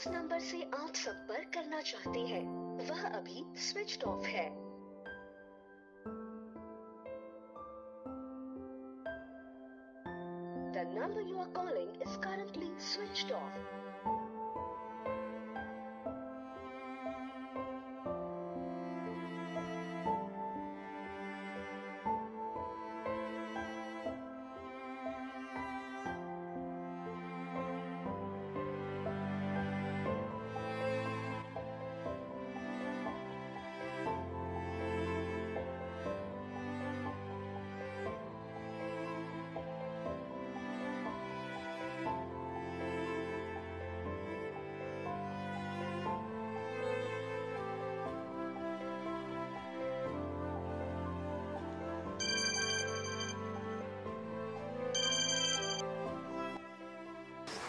जिस नंबर से आप संपर्क करना चाहते हैं वह अभी स्विच्ड ऑफ है। The number you are calling is currently switched off.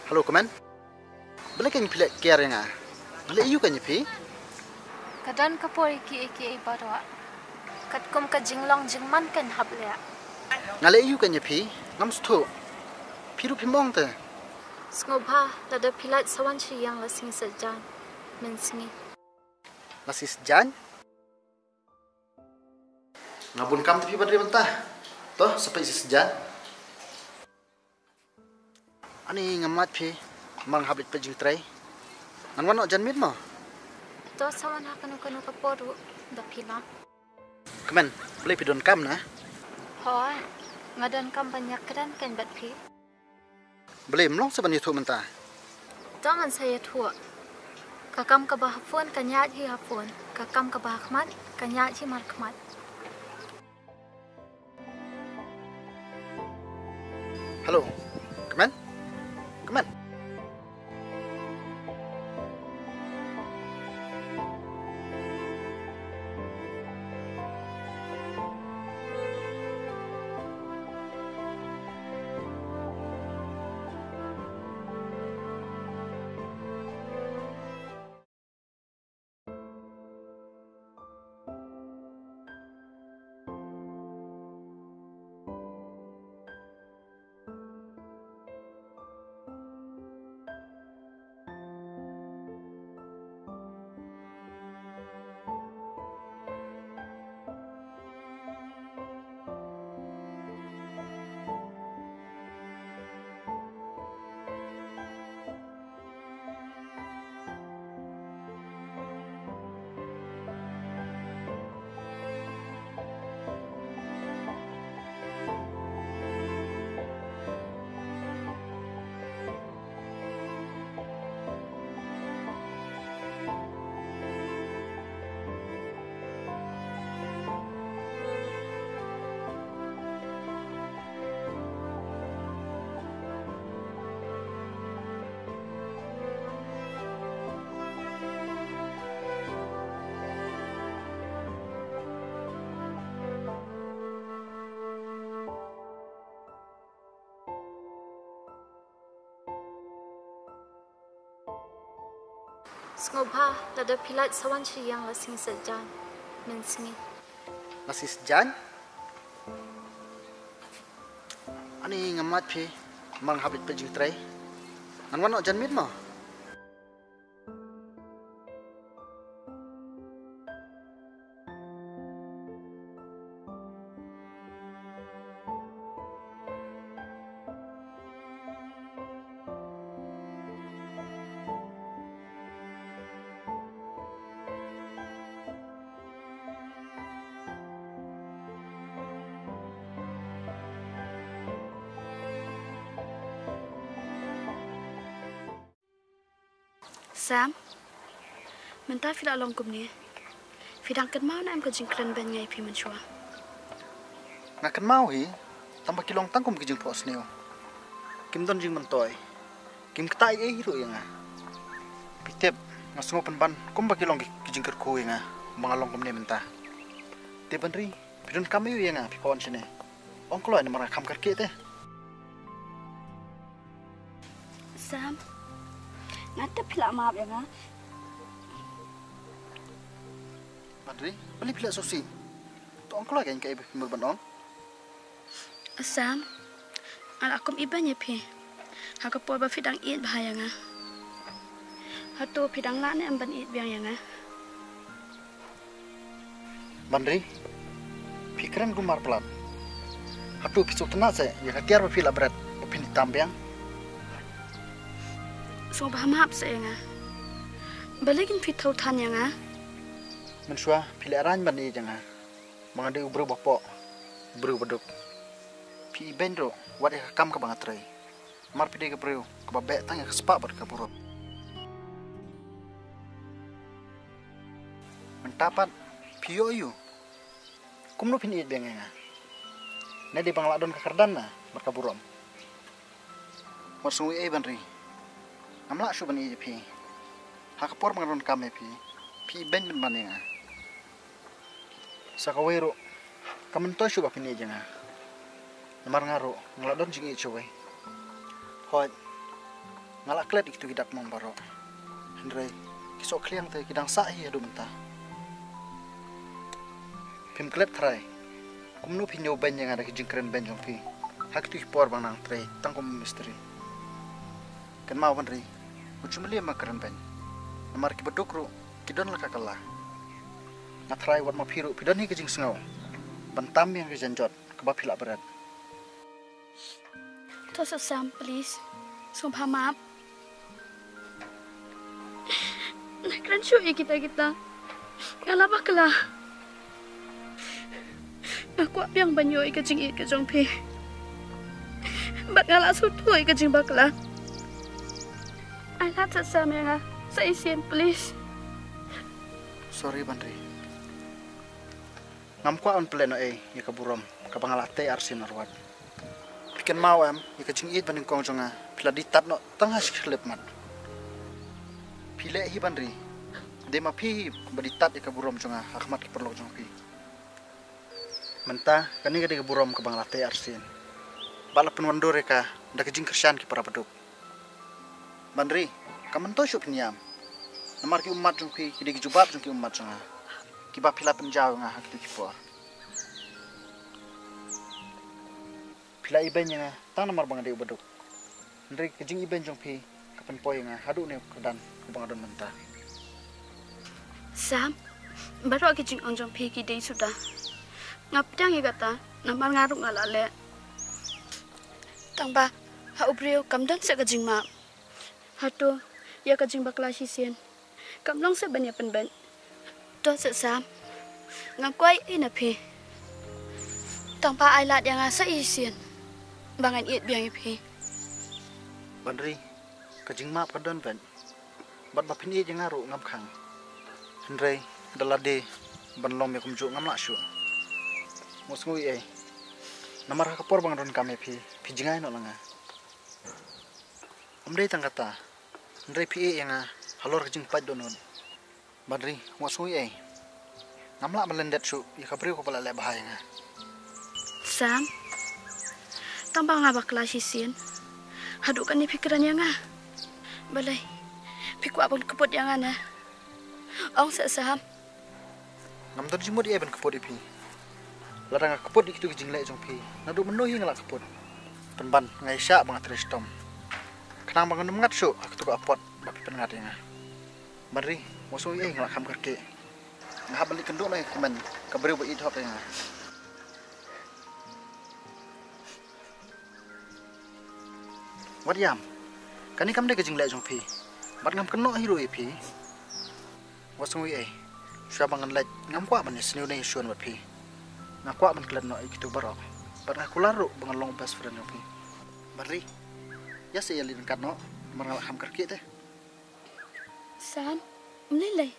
Halo, Kemen. Boleh kan pilih care yang ah? Boleh iu kan nyepi? Kadan kapor iki barwa. Kat kum ka jinglong jingman kan hablea. Ngale iu kan nyepi? Ngam stu. Piru pimong te. Sngoba lada pilat sawan chi yang lasing sejan. Mensingi. Lasis jan? Ngabun kam tepi badri mentah. Toh sampai isi sejan. Ani ngamat pi mang habit pejing tray. Ngan wan jan mit mo. To sawan hakanu kaporu da pila. Kemen, boleh pidon kam na? Hoi. Ngadan kam banyak kedan kan bat pi. Boleh mlong saban itu mentah. Jangan saya tua. Kakam ka bahafun kanyat hi hafun. Kakam ka bahakmat kanyat hi markmat. Halo. Kemen? Kemen? Sngoba lada pilat sawan chi yang lasing sejan. Mensingi. Lasis jan? Ani ngamat pi mang habit pejing tray. Ngan wan jan mit mo. Sam, mentah fila long kum ni. Fidang kan mau na em ko jingkran ben ngai pi menchua. Ngakan mau hi tambah kilong tangkum kijing pos neo. Kim don jing mentoy. Kim ketai ru yang ah. Pitep ngasngo penban kum ba kilong kijing kerku yang ah. Mangalong kum ni mentah. Tepan ri pidon kami yang ah pi kawan sini. Ong kloy ni marang kam kerke teh. Sam, ngata pila maaf ya nga. Madri, beli pila sosi. Tu ong kloy kan kai berban ong. Sam, al akum iba nya pi. Haka po ba fidang iit bahaya nga. Hatu pidang la ne ban it biang yang Bandri, pikiran gue mar pelan. Hatu pisau tenat saya, ya kakiar berpila berat, berpindah tampiang. So maaf saya balikin fit tan yang Mensua pilih aran bani jangan. Mengadu ubru bapak, ubru beduk. Pi bendro, wadah kam ke bangat ray. Mar pide ke bro, ke babek tanya ke sepak berkabur. Mentapat pio yu. Kumno pin it bengenga. Ne di bangladon ke kardana berkaburom. Warsui e banri. Amla shu bani pi. Hakapor mengadon kame pi ben banenga. Sakawero kamen to shu bapin e janga. Namar ngaro ngladon jingi chowe. Hoi ngalak klet itu kidak membaro. Hendrai kisok kliang te kidang sahi adu mentah. Pim klet trai. Kumnu pinyo ben yang ada kijingkren ben jong pi. Hak tu hipor bang nang trai tangkom misteri. Kan mau benri. Ucumeli makaran ben. Namar ki bedukru kidon la kakala. Natrai wat mapiru pidon hi kijing sengau. Bentam yang kejanjot kebapila berat. Toss Sam, please. So maaf. Nak keren syuk kita. Ngalah bakla. Aku yang banyo ikajing ikajong pi. Bak ngalah sutu ikajing bakla. I like to Sam yang saya isin, please. Sorry Bandri. Ngamkwa on pleno ya kaburom kabangalate arsin arwat. Pikan mau ya kacing it banding kong jonga pila ditat no tengah siklep mat. Pile hi Bandri. Dema pi baditat ya kaburom jonga akmat ki perlok jong pi. Mentah kani ka di kaburom kabangalate arsin. Bala penwandore ka da kajing kersan ki para beduk. Bandri, kamen to syuk niam. Namar ki umat jong pi ki di jubab jong ki umat jonga. Kiba pila penjau nga hak tu kipor. Pila iben nga tang namar bang ade ubaduk. Ndri kejing iben jong pi kapan poy nga hadu ne kedan bang adon mentah. Sam, baru aku jing onjong pi ki dei sudah. Ngapdang ya kata, namar ngaruk ngalale. Tangba, ha ubrio kamdan sa kajing ma. Hatu, ya kajing bakla sisian. Kamlong sa banya penben. Tuan Sam, ngam kuai ina pi. Tangpa ai lat yang asa isian. Bangan it biang pi. Bandri, kajing map kadon ben. Bat bapin it yang ngaru ngam khang. Hendrai dalade ban lom ya kumjuk ngam lak syu. Musngui namar kapor bang don kame pi jingai no langa. Amdei tang kata. Hendrai pi yang halor kajing pat donon. Bandri, musngui ngamla melendet syu ya kabri ko pala le bahaya nga. Sam, tambah ngabak kelas isin. Hadukan ni pikiran yang balai. Piku abang keput yang Ong Sam. Ngam ton jimut ben keput ipi. Larang keput ikitu kijing le jong pi. Nadu menuhi ngalak keput. Penban ngai sya bang atrestom. Kenang bang ngat syu aku tu apot bapi pengat yang Bandri, musui ngalak kam kerke. Ngah balik kenduk lai kemen kabri bu it hop yang Wat yam. Kani kam de kejing le jong pi. Bat ngam kenok hiru pi. Wasungui Syabang ngan lek ngam kwa ban sniu nei syuan wat pi. Ngakwa ban klan no ikitu barok. Bat ngakularu bangan long best friend pi. Bari. Ya se yalin kat no mangal ham kerki teh. Sam, menilai.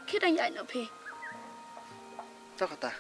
Kita yang no pi. Cak kata.